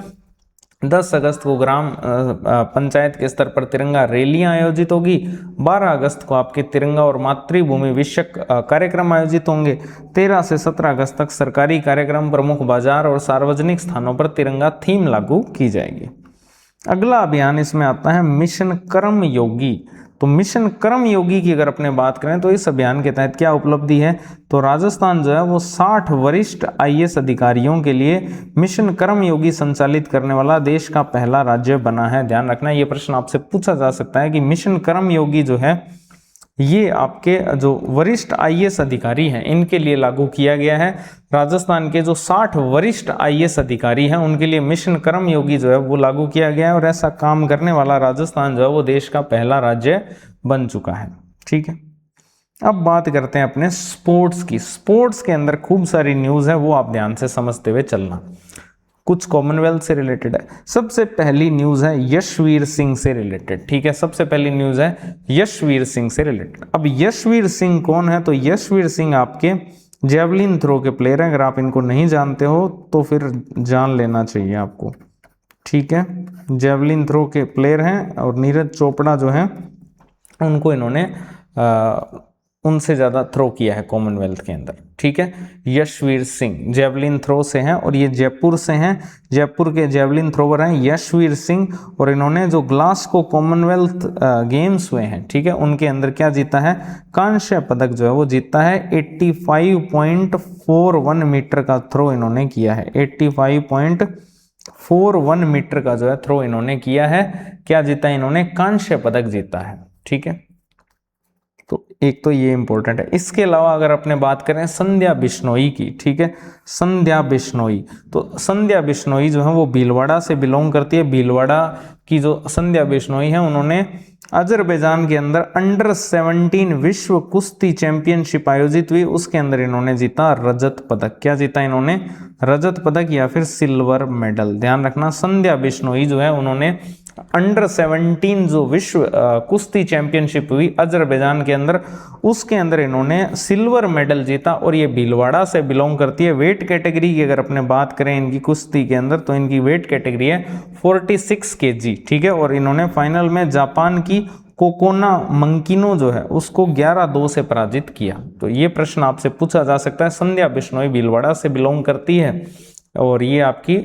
10 अगस्त को ग्राम पंचायत के स्तर पर तिरंगा रैलियां आयोजित होगी। 12 अगस्त को आपके तिरंगा और मातृभूमि विषयक कार्यक्रम आयोजित होंगे। 13 से 17 अगस्त तक सरकारी कार्यक्रम, प्रमुख बाजार और सार्वजनिक स्थानों पर तिरंगा थीम लागू की जाएगी। अगला अभियान इसमें आता है मिशन कर्म योगी। तो मिशन कर्म योगी की अगर अपने बात करें तो इस अभियान के तहत क्या उपलब्धि है, तो राजस्थान जो है वो 60 वरिष्ठ आईएएस अधिकारियों के लिए मिशन कर्म योगी संचालित करने वाला देश का पहला राज्य बना है। ध्यान रखना, ये प्रश्न आपसे पूछा जा सकता है कि मिशन कर्म योगी जो है ये आपके जो वरिष्ठ आईएएस अधिकारी हैं इनके लिए लागू किया गया है। राजस्थान के जो 60 वरिष्ठ आईएएस अधिकारी हैं उनके लिए मिशन कर्म योगी जो है वो लागू किया गया है और ऐसा काम करने वाला राजस्थान जो है वो देश का पहला राज्य बन चुका है, ठीक है। अब बात करते हैं अपने स्पोर्ट्स की। स्पोर्ट्स के अंदर खूब सारी न्यूज़ है, वो आप ध्यान से समझते हुए चलना। कुछ कॉमनवेल्थ से रिलेटेड है। सबसे पहली न्यूज़ है यशवीर सिंह से रिलेटेड, ठीक है। सबसे पहली न्यूज़ है यशवीर सिंह से रिलेटेड। अब यशवीर सिंह कौन है, तो यशवीर सिंह आपके जेवलिन थ्रो के प्लेयर हैं। अगर आप इनको नहीं जानते हो तो फिर जान लेना चाहिए आपको, ठीक है। जेवलिन थ्रो के प्लेयर हैं और नीरज चोपड़ा जो है उनको इन्होंने उनसे ज़्यादा थ्रो किया है कॉमनवेल्थ के अंदर, ठीक है। यशवीर सिंह जेवलिन थ्रो से हैं और ये जयपुर से हैं। जयपुर के जेवलिन थ्रोवर हैं यशवीर सिंह और इन्होंने जो ग्लासगो कॉमनवेल्थ गेम्स हुए हैं, ठीक है, उनके अंदर क्या जीता है, कांस्य पदक जो है वो जीता है। 85.41 मीटर का थ्रो इन्होंने किया है। 85.41 मीटर का जो है थ्रो इन्होंने किया है। क्या जीता है इन्होंने, कांस्य पदक जीता है, ठीक है। तो एक तो ये इंपॉर्टेंट है। इसके अलावा अगर अपने बात करें संध्या बिश्नोई की, ठीक है, संध्या बिश्नोई, तो संध्या बिश्नोई जो है वो भीलवाड़ा से बिलोंग करती है। भीलवाड़ा की जो संध्या बिश्नोई है उन्होंने अजरबैजान के अंदर अंडर 17 विश्व कुश्ती चैंपियनशिप आयोजित हुई, उसके अंदर इन्होंने जीता रजत पदक। क्या जीता इन्होंने, रजत पदक या फिर सिल्वर मेडल। ध्यान रखना, संध्या बिश्नोई जो है उन्होंने अंडर 17 जो विश्व कुश्ती चैंपियनशिप हुई अजरबैजान के अंदर, उसके अंदर इन्होंने सिल्वर मेडल जीता। और ये भीलवाड़ा से बिलोंग करती है। वेट कैटेगरी की अगर अपने बात करें इनकी कुश्ती के अंदर, तो इनकी वेट कैटेगरी है 46 kg, ठीक है। और इन्होंने फाइनल में जापान की कोकोना मंकिनो जो है उसको 11-2 से पराजित किया। तो ये प्रश्न आपसे पूछा जा सकता है। संध्या बिश्नोई भीलवाड़ा से बिलोंग करती है और ये आपकी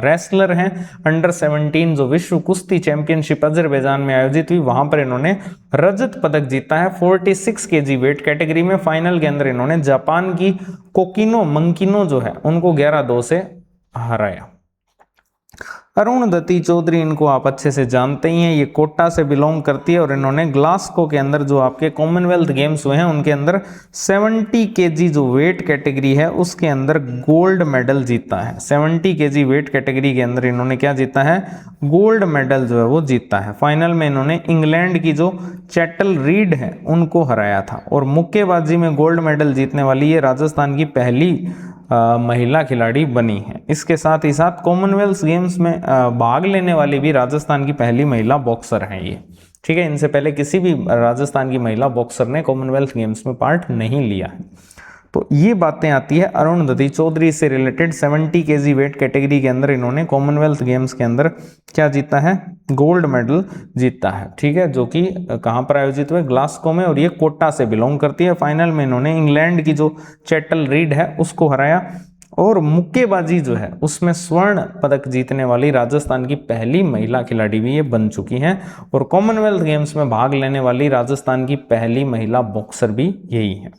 रेसलर हैं। अंडर 17 जो विश्व कुश्ती चैंपियनशिप अजरबैजान में आयोजित हुई, वहां पर इन्होंने रजत पदक जीता है 46 kg वेट कैटेगरी में। फाइनल के अंदर इन्होंने जापान की कोकिनो मंकिनो जो है उनको 11-2 से हराया। अरुणधति चौधरी, इनको आप अच्छे से जानते ही हैं, ये कोटा से बिलोंग करती है और इन्होंने ग्लासगो के अंदर जो आपके कॉमनवेल्थ गेम्स हुए हैं उनके अंदर 70 kg जो वेट कैटेगरी है उसके अंदर गोल्ड मेडल जीता है। 70 kg वेट कैटेगरी के अंदर इन्होंने क्या जीता है? गोल्ड मेडल जो है वो जीता है। फाइनल में इन्होंने इंग्लैंड की जो चैटल रीड है उनको हराया था। और मुक्केबाजी में गोल्ड मेडल जीतने वाली ये राजस्थान की पहली महिला खिलाड़ी बनी है। इसके साथ ही साथ कॉमनवेल्थ गेम्स में भाग लेने वाली भी राजस्थान की पहली महिला बॉक्सर हैं ये, ठीक है। इनसे पहले किसी भी राजस्थान की महिला बॉक्सर ने कॉमनवेल्थ गेम्स में पार्ट नहीं लिया है। तो ये बातें आती है अरुणधति चौधरी से रिलेटेड। 70 kg वेट कैटेगरी के अंदर इन्होंने कॉमनवेल्थ गेम्स के अंदर क्या जीता है? गोल्ड मेडल जीता है, ठीक है। जो कि कहां पर आयोजित हुए? ग्लासगो में। और ये कोटा से बिलोंग करती है। फाइनल में इन्होंने इंग्लैंड की जो चैटल रीड है उसको हराया। और मुक्केबाजी जो है उसमें स्वर्ण पदक जीतने वाली राजस्थान की पहली महिला खिलाड़ी भी ये बन चुकी हैं। और कॉमनवेल्थ गेम्स में भाग लेने वाली राजस्थान की पहली महिला बॉक्सर भी यही है।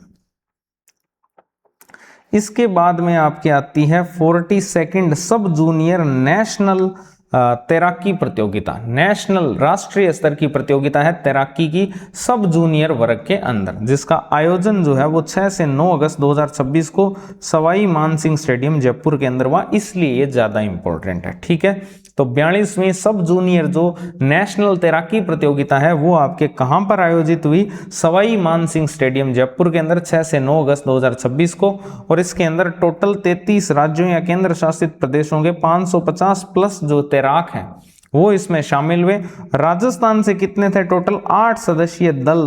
इसके बाद में आपकी आती है 42nd सब जूनियर नेशनल तैराकी प्रतियोगिता। नेशनल राष्ट्रीय स्तर की प्रतियोगिता है तैराकी की सब जूनियर वर्ग के अंदर, जिसका आयोजन जो है वो 6 से 9 अगस्त 2026 को सवाई मानसिंह स्टेडियम जयपुर के अंदर हुआ, इसलिए ये ज्यादा इंपॉर्टेंट है, ठीक है। तो 42वीं सब जूनियर जो नेशनल तैराकी प्रतियोगिता है वो आपके कहां पर आयोजित हुई? सवाई मानसिंह स्टेडियम जयपुर के अंदर 6 से 9 अगस्त 2026 को। और इसके अंदर टोटल 33 राज्यों या केंद्र शासित प्रदेशों के 550 प्लस जो तैराक हैं वो इसमें शामिल हुए। राजस्थान से कितने थे? टोटल 8 सदस्यीय दल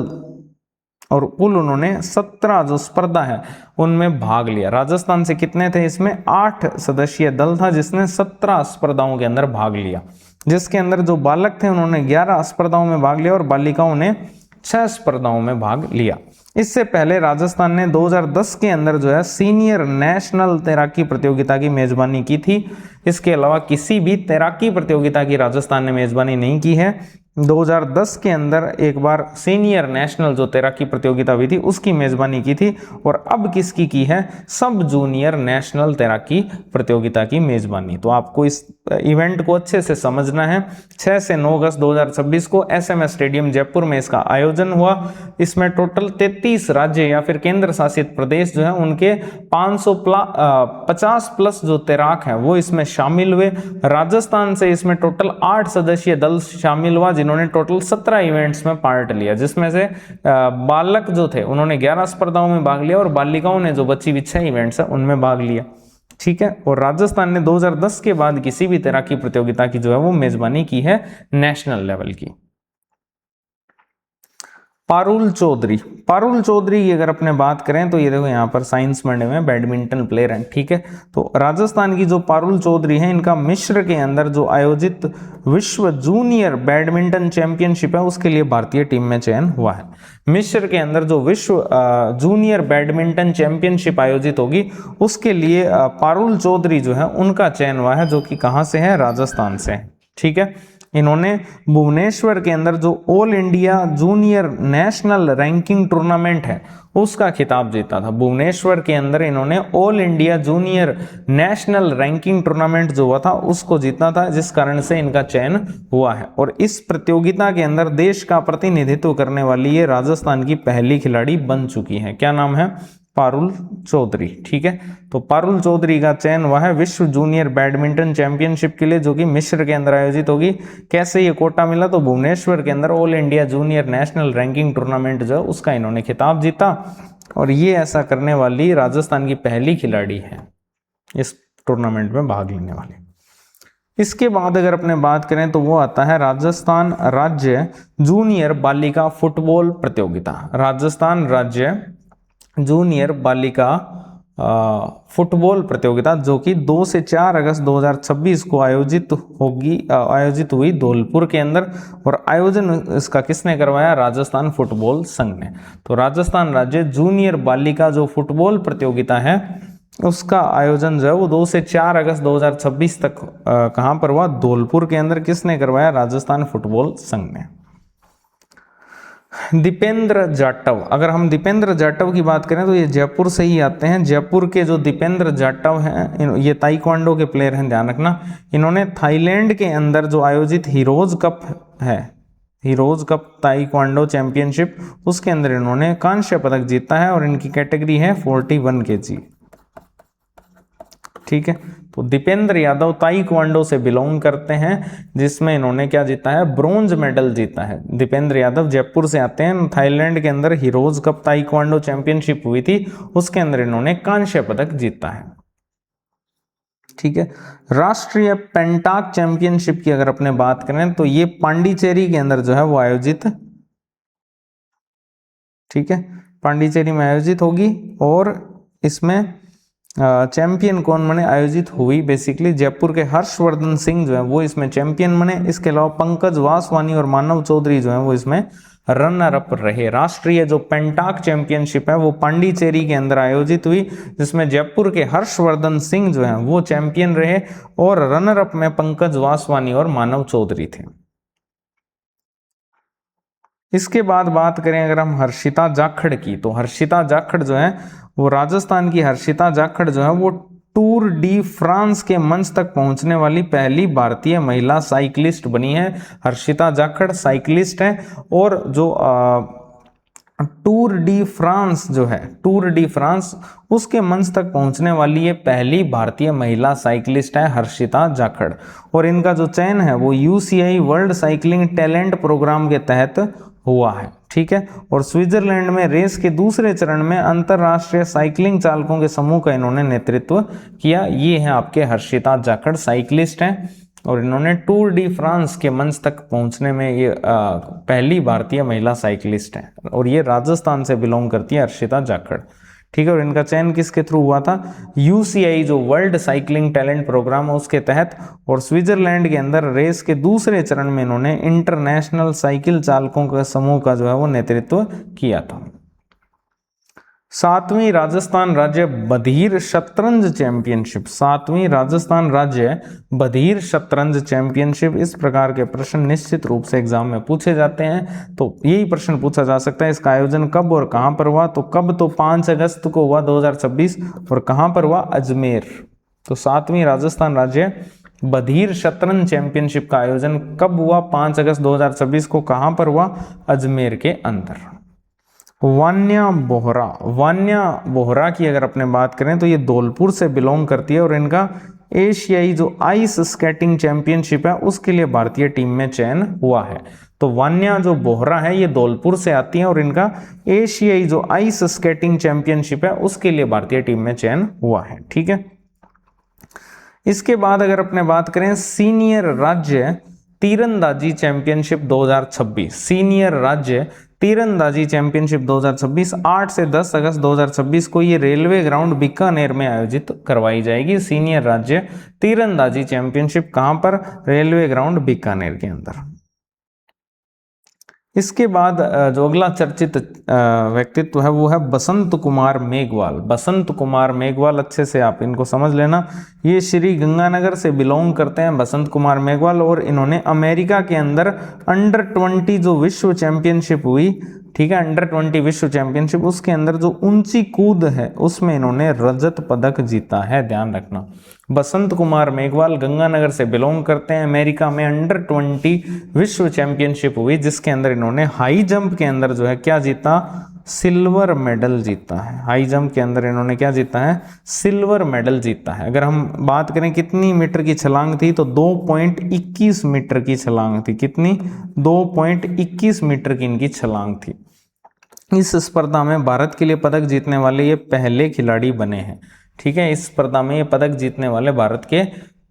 और कुल उन्होंने 17 जो स्पर्धा है उनमें भाग लिया। राजस्थान से कितने थे? इसमें 8 सदस्यीय दल था जिसने 17 स्पर्धाओं के अंदर भाग लिया, जिसके अंदर जो बालक थे उन्होंने 11 स्पर्धाओं में भाग लिया और बालिकाओं ने 6 स्पर्धाओं में भाग लिया। इससे पहले राजस्थान ने 2010 के अंदर जो है सीनियर नेशनल तैराकी प्रतियोगिता की मेजबानी की थी। इसके अलावा किसी भी तैराकी प्रतियोगिता की राजस्थान ने मेजबानी नहीं की है। 2010 के अंदर एक बार सीनियर नेशनल जो तैराकी प्रतियोगिता हुई थी उसकी मेजबानी की थी। और अब किसकी की है? सब जूनियर नेशनल तैराकी प्रतियोगिता की मेजबानी। तो आपको इस इवेंट को अच्छे से समझना है। 6 से 9 अगस्त 2026 को SMS स्टेडियम जयपुर में इसका आयोजन हुआ। इसमें टोटल 33 राज्य या फिर केंद्र शासित प्रदेश जो है उनके 550 प्लस जो तैराक हैं वो इसमें शामिल हुए। राजस्थान से इसमें टोटल 8 सदस्यीय दल शामिल हुआ जिन्होंने टोटल 17 इवेंट्स में पार्ट लिया, जिसमें से बालक जो थे उन्होंने 11 स्पर्धाओं में भाग लिया और बालिकाओं ने जो बची हुई 6 इवेंट्स है उनमें भाग लिया, ठीक है। और राजस्थान ने 2010 के बाद किसी भी तैराकी प्रतियोगिता की जो है वो मेजबानी की है नेशनल लेवल की। पारुल चौधरी, पारुल चौधरी की अगर अपने बात करें तो ये देखो यहाँ पर साइंस मंडे में बैडमिंटन प्लेयर हैं, ठीक है। तो राजस्थान की जो पारुल चौधरी है इनका मिस्र के अंदर जो आयोजित विश्व जूनियर बैडमिंटन चैंपियनशिप है उसके लिए भारतीय टीम में चयन हुआ है। मिस्र के अंदर जो विश्व जूनियर बैडमिंटन चैंपियनशिप आयोजित होगी उसके लिए पारुल चौधरी जो है उनका चयन हुआ है, जो कि कहाँ से है? राजस्थान से, ठीक है। इन्होंने भुवनेश्वर के अंदर जो all India junior national ranking tournament है उसका खिताब जीता था। भुवनेश्वर के अंदर इन्होंने all India junior national ranking tournament जो हुआ था उसको जीतना था, जिस कारण से इनका चयन हुआ है। और इस प्रतियोगिता के अंदर देश का प्रतिनिधित्व करने वाली ये राजस्थान की पहली खिलाड़ी बन चुकी है। क्या नाम है? पारुल चौधरी, ठीक है। तो पारुल चौधरी का चयन हुआ है विश्व जूनियर बैडमिंटन चैंपियनशिप के लिए, जो कि मिस्र के अंदर आयोजित होगी। कैसे ये कोटा मिला? तो भुवनेश्वर के अंदर all India junior national ranking tournament जो है उसका इन्होंने खिताब जीता और ये ऐसा करने वाली राजस्थान की पहली खिलाड़ी है इस टूर्नामेंट में भाग लेने वाली। इसके बाद अगर अपने बात करें तो वो आता है राजस्थान राज्य जूनियर बालिका फुटबॉल प्रतियोगिता। राजस्थान राज्य जूनियर बालिका फुटबॉल प्रतियोगिता जो कि 2 से 4 अगस्त 2026 को आयोजित हुई धौलपुर के अंदर, और आयोजन इसका किसने करवाया? राजस्थान फुटबॉल संघ ने। तो राजस्थान राज्य जूनियर बालिका जो फुटबॉल प्रतियोगिता है उसका आयोजन जो है वो 2 से 4 अगस्त 2026 तक कहां पर हुआ? धौलपुर के अंदर। किसने करवाया? राजस्थान फुटबॉल संघ ने। दीपेंद्र जाटव, अगर हम दीपेंद्र जाटव की बात करें तो ये जयपुर से ही आते हैं। जयपुर के जो दीपेंद्र जाटव हैं ये ताइक्वांडो के प्लेयर हैं, ध्यान रखना। इन्होंने थाईलैंड के अंदर जो आयोजित हीरोज कप है, हीरोज कप ताइक्वांडो चैंपियनशिप, उसके अंदर इन्होंने कांस्य पदक जीता है और इनकी कैटेगरी है 41 kg। ठीक है, तो दीपेंद्र यादव ताइक्वांडो से बिलोंग करते हैं, जिसमें इन्होंने क्या जीता है? ब्रोंज मेडल जीता है। दीपेंद्र यादव जयपुर से आते हैं। थाईलैंड के अंदर हीरोज कप ताइक्वांडो चैंपियनशिप हुई थी, उसके अंदर इन्होंने कांस्य पदक जीता है। ठीक है, राष्ट्रीय पेंटाक चैंपियनशिप की अगर अपने बात करें तो ये पांडिचेरी के अंदर जो है वो आयोजित, ठीक है, पांडिचेरी में आयोजित होगी। और इसमें चैंपियन कौन बने? आयोजित हुई बेसिकली जयपुर के हर्षवर्धन सिंह जो है वो इसमें चैंपियन बने। इसके अलावा पंकज वासवानी और मानव चौधरी जो है वो इसमें रनर अप रहे। राष्ट्रीय जो पेंटाक चैंपियनशिप है वो पांडिचेरी के अंदर आयोजित हुई, जिसमें जयपुर के हर्षवर्धन सिंह जो है वो चैंपियन रहे और रनर अप में पंकज वासवानी और मानव चौधरी थे। इसके बाद बात करें अगर हम हर्षिता जाखड़ की, तो हर्षिता जाखड़ जो है वो राजस्थान की हर्षिता जाखड़ जो है वो टूर डी फ्रांस के मंच तक पहुंचने वाली पहली भारतीय महिला साइकिलिस्ट बनी है। हर्षिता जाखड़ साइकिलिस्ट है और जो टूर डी फ्रांस जो है, टूर डी फ्रांस उसके मंच तक पहुंचने वाली ये पहली भारतीय महिला साइकिलिस्ट है हर्षिता जाखड़। और इनका जो चयन है वो UCI world cycling talent programme के तहत हुआ है। ठीक है, और स्विट्जरलैंड में रेस के दूसरे चरण में अंतरराष्ट्रीय साइकिलिंग चालकों के समूह का इन्होंने नेतृत्व किया। ये है आपके हर्षिता जाखड़, साइकिलिस्ट हैं और इन्होंने टूर डी फ्रांस के मंच तक पहुंचने में ये पहली भारतीय महिला साइकिलिस्ट है और ये राजस्थान से बिलोंग करती है हर्षिता जाखड़। ठीक है, और इनका चयन किसके थ्रू हुआ था? UCI जो वर्ल्ड साइकिलिंग टैलेंट प्रोग्राम है उसके तहत। और स्विट्जरलैंड के अंदर रेस के दूसरे चरण में इन्होंने इंटरनेशनल साइकिल चालकों के समूह का जो है वो नेतृत्व किया था। 7वीं राजस्थान राज्य बधिर शतरंज चैंपियनशिप, 7वीं राजस्थान राज्य बधिर शतरंज चैंपियनशिप, इस प्रकार के प्रश्न निश्चित रूप से एग्जाम में पूछे जाते हैं। तो यही प्रश्न पूछा जा सकता है, इसका आयोजन कब और कहां पर हुआ? तो कब? तो 5 अगस्त को हुआ 2026। और कहां पर हुआ? अजमेर। तो 7वीं राजस्थान राज्य बधिर शतरंज चैंपियनशिप का आयोजन कब हुआ? 5 अगस्त 2026 को। कहां पर हुआ? अजमेर के अंदर। वान्या बोहरा, वान्या बोहरा की अगर अपने बात करें तो ये धौलपुर से बिलोंग करती है और इनका एशियाई जो आइस स्केटिंग चैंपियनशिप है उसके लिए भारतीय टीम में चयन हुआ है। तो वान्या जो बोहरा है ये धौलपुर से आती है और इनका एशियाई जो आइस स्केटिंग चैंपियनशिप है उसके लिए भारतीय टीम में चयन हुआ है। ठीक है, इसके बाद अगर अपने बात करें सीनियर राज्य तीरंदाजी चैंपियनशिप 2026, सीनियर राज्य तीरंदाजी चैंपियनशिप 2026 8 से 10 अगस्त 2026 को ये रेलवे ग्राउंड बीकानेर में आयोजित करवाई जाएगी। सीनियर राज्य तीरंदाजी चैंपियनशिप कहां पर? रेलवे ग्राउंड बीकानेर के अंदर। इसके बाद जो अगला चर्चित व्यक्तित्व है वो है बसंत कुमार मेघवाल। बसंत कुमार मेघवाल, अच्छे से आप इनको समझ लेना, ये श्री गंगानगर से बिलोंग करते हैं बसंत कुमार मेघवाल और इन्होंने अमेरिका के अंदर अंडर 20 जो विश्व चैंपियनशिप हुई, ठीक है, अंडर 20 विश्व चैंपियनशिप, उसके अंदर जो ऊंची कूद है उसमें इन्होंने रजत पदक जीता है, ध्यान रखना। बसंत कुमार मेघवाल गंगानगर से बिलोंग करते हैं। अमेरिका में अंडर 20 विश्व चैंपियनशिप हुई जिसके अंदर इन्होंने हाई जंप के अंदर जो है क्या जीता? सिल्वर मेडल जीता है। हाई जंप के अंदर इन्होंने क्या जीता है? सिल्वर मेडल जीता है। अगर हम बात करें कितनी मीटर की छलांग थी तो 2.21 मीटर की छलांग थी। कितनी? 2.21 मीटर की इनकी छलांग थी। इस स्पर्धा में भारत के लिए पदक जीतने वाले ये पहले खिलाड़ी बने हैं। ठीक है, इस स्पर्धा में ये पदक जीतने वाले भारत के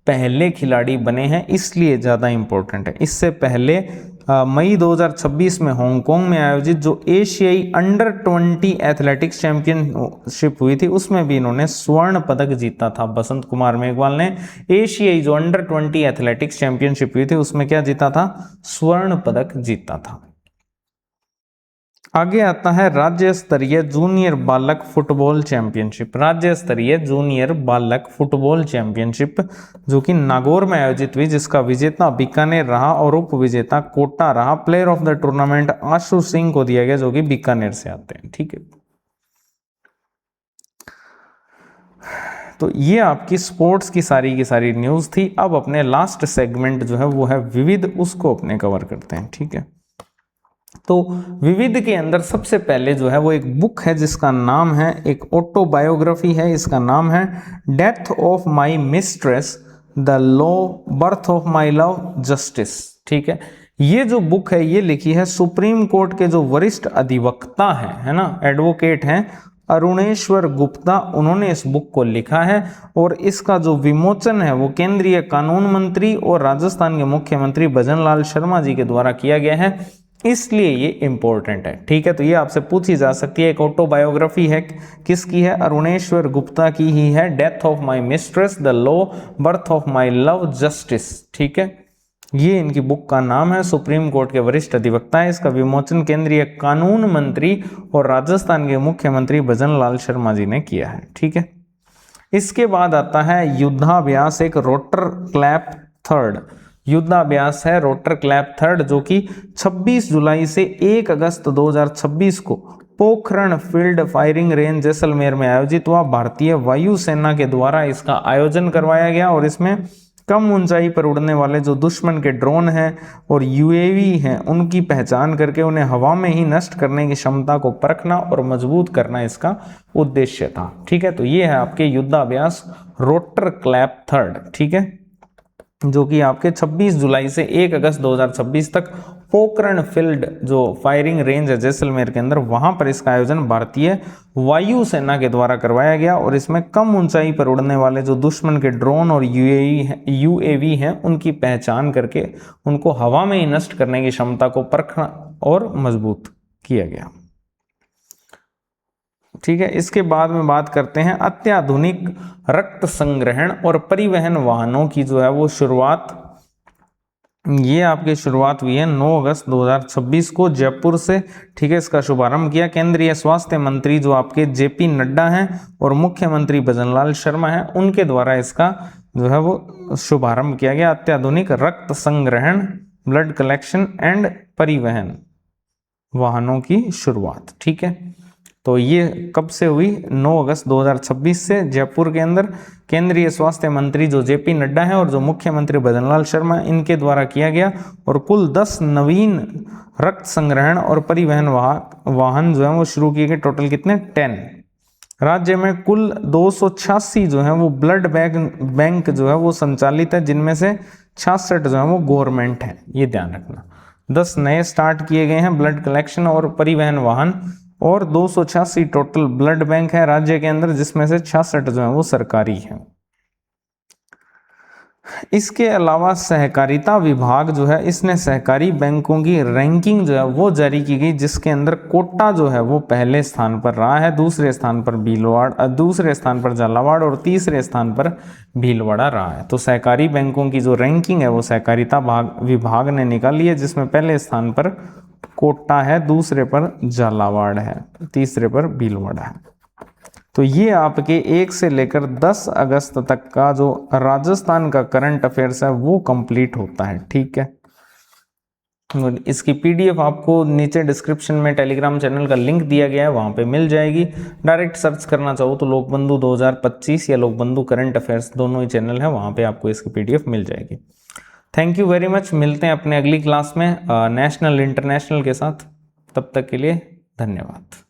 पहले खिलाड़ी बने हैं, इसलिए ज़्यादा इंपॉर्टेंट है। इससे पहले मई 2026 में हांगकांग में आयोजित जो एशियाई अंडर 20 एथलेटिक्स चैंपियनशिप हुई थी उसमें भी इन्होंने स्वर्ण पदक जीता था। बसंत कुमार मेघवाल ने एशियाई जो अंडर 20 एथलेटिक्स चैंपियनशिप हुई थी उसमें क्या जीता था? स्वर्ण पदक जीता था। आगे आता है राज्य स्तरीय जूनियर बालक फुटबॉल चैंपियनशिप। राज्य स्तरीय जूनियर बालक फुटबॉल चैंपियनशिप जो कि नागौर में आयोजित हुई, जिसका विजेता बीकानेर रहा और उप विजेता कोटा रहा। Player of the tournament Ashu Singh को दिया गया जो कि बीकानेर से आते हैं। ठीक है, तो ये आपकी स्पोर्ट्स की सारी न्यूज थी। अब अपने लास्ट सेगमेंट जो है वो है विविध, उसको अपने कवर करते हैं। ठीक है, तो विविध के अंदर सबसे पहले जो है वो एक बुक है जिसका नाम है, एक ऑटोबायोग्राफी है, इसका नाम है death of my mistress the law birth of my love justice. ठीक है, ये जो बुक है ये लिखी है सुप्रीम कोर्ट के जो वरिष्ठ अधिवक्ता है ना, एडवोकेट हैं अरुणेश्वर गुप्ता, उन्होंने इस बुक को लिखा है। और इसका जो विमोचन है वो केंद्रीय कानून मंत्री और राजस्थान के मुख्यमंत्री भजनलाल शर्मा जी के द्वारा किया गया है, इसलिए ये इंपॉर्टेंट है। ठीक है, तो ये आपसे पूछी जा सकती है। एक ऑटोबायोग्राफी है, किसकी है? अरुणेश्वर गुप्ता की ही है, death of my mistress the law birth of my love justice. ठीक है, ये इनकी बुक का नाम है। सुप्रीम कोर्ट के वरिष्ठ अधिवक्ता है। इसका विमोचन केंद्रीय कानून मंत्री और राजस्थान के मुख्यमंत्री भजनलाल शर्मा जी ने किया है। ठीक है, इसके बाद आता है युद्धाभ्यास, एक रोटर क्लैप थर्ड युद्धाभ्यास है, रोटर क्लैप थर्ड, जो कि 26 जुलाई से 1 अगस्त 2026 को Pokhran field firing range Jaisalmer में आयोजित हुआ। भारतीय वायुसेना के द्वारा इसका आयोजन करवाया गया और इसमें कम ऊंचाई पर उड़ने वाले जो दुश्मन के ड्रोन हैं और यूएवी हैं उनकी पहचान करके उन्हें हवा में ही नष्ट करने की क्षमता को परखना और मजबूत करना इसका उद्देश्य था। ठीक है, तो ये है आपके युद्धाभ्यास रोटर क्लैप थर्ड। ठीक है, जो कि आपके 26 जुलाई से 1 अगस्त 2026 तक पोखरण फील्ड जो फायरिंग रेंज है जैसलमेर के अंदर, वहां पर इसका आयोजन भारतीय वायुसेना के द्वारा करवाया गया और इसमें कम ऊंचाई पर उड़ने वाले जो दुश्मन के ड्रोन और यूएवी हैं उनकी पहचान करके उनको हवा में ही नष्ट करने की क्षमता को परखना और मजबूत किया गया। ठीक है, इसके बाद में बात करते हैं अत्याधुनिक रक्त संग्रहण और परिवहन वाहनों की जो है वो शुरुआत। ये आपकी शुरुआत हुई है 9 अगस्त 2026 को जयपुर से। ठीक है, इसका शुभारंभ किया केंद्रीय स्वास्थ्य मंत्री जो आपके जेपी नड्डा हैं और मुख्यमंत्री भजनलाल शर्मा हैं, उनके द्वारा इसका जो है वो शुभारंभ किया गया। अत्याधुनिक रक्त संग्रहण, ब्लड कलेक्शन एंड परिवहन वाहनों की शुरुआत। ठीक है, तो ये कब से हुई? 9 अगस्त 2026 से जयपुर के अंदर केंद्रीय स्वास्थ्य मंत्री जो जेपी नड्डा है और जो मुख्यमंत्री भजनलाल शर्मा, इनके द्वारा किया गया। और कुल 10 नवीन रक्त संग्रहण और परिवहन वाहन जो है वो शुरू किए गए। टोटल कितने? 10। राज्य में कुल 286 जो है वो ब्लड बैंक जो है वो संचालित है, जिनमें से 66 जो है वो गवर्नमेंट है, ये ध्यान रखना। 10 नए स्टार्ट किए गए हैं ब्लड कलेक्शन और परिवहन वाहन और 286 टोटल ब्लड बैंक है राज्य के अंदर, जिसमें से 66 जो है वो सरकारी हैं। इसके अलावा सहकारिता विभाग जो है इसने सहकारी बैंकों की रैंकिंग जो है वो जारी की गई, जिसके अंदर कोटा जो है वो पहले स्थान पर रहा है, दूसरे स्थान पर भीलवाड़ा, दूसरे स्थान पर झालावाड़ और तीसरे स्थान पर भीलवाड़ा रहा है। तो सहकारी बैंकों की जो रैंकिंग है वो सहकारिता विभाग ने निकाली है, जिसमें पहले स्थान पर कोटा है, दूसरे पर झालावाड़ है, तीसरे पर भीलवाड़ा है। तो ये आपके 1 से लेकर 10 अगस्त तक का जो राजस्थान का करंट अफेयर्स है वो कंप्लीट होता है। ठीक है, इसकी पीडीएफ आपको नीचे डिस्क्रिप्शन में टेलीग्राम चैनल का लिंक दिया गया है, वहां पे मिल जाएगी। डायरेक्ट सर्च करना चाहो तो लोकबंधु 2025 या लोकबंधु करंट अफेयर्स, दोनों ही चैनल है, वहां पे आपको इसकी पीडीएफ मिल जाएगी। Thank you very much. मिलते हैं अपने अगली क्लास में नेशनल इंटरनेशनल के साथ। तब तक के लिए धन्यवाद।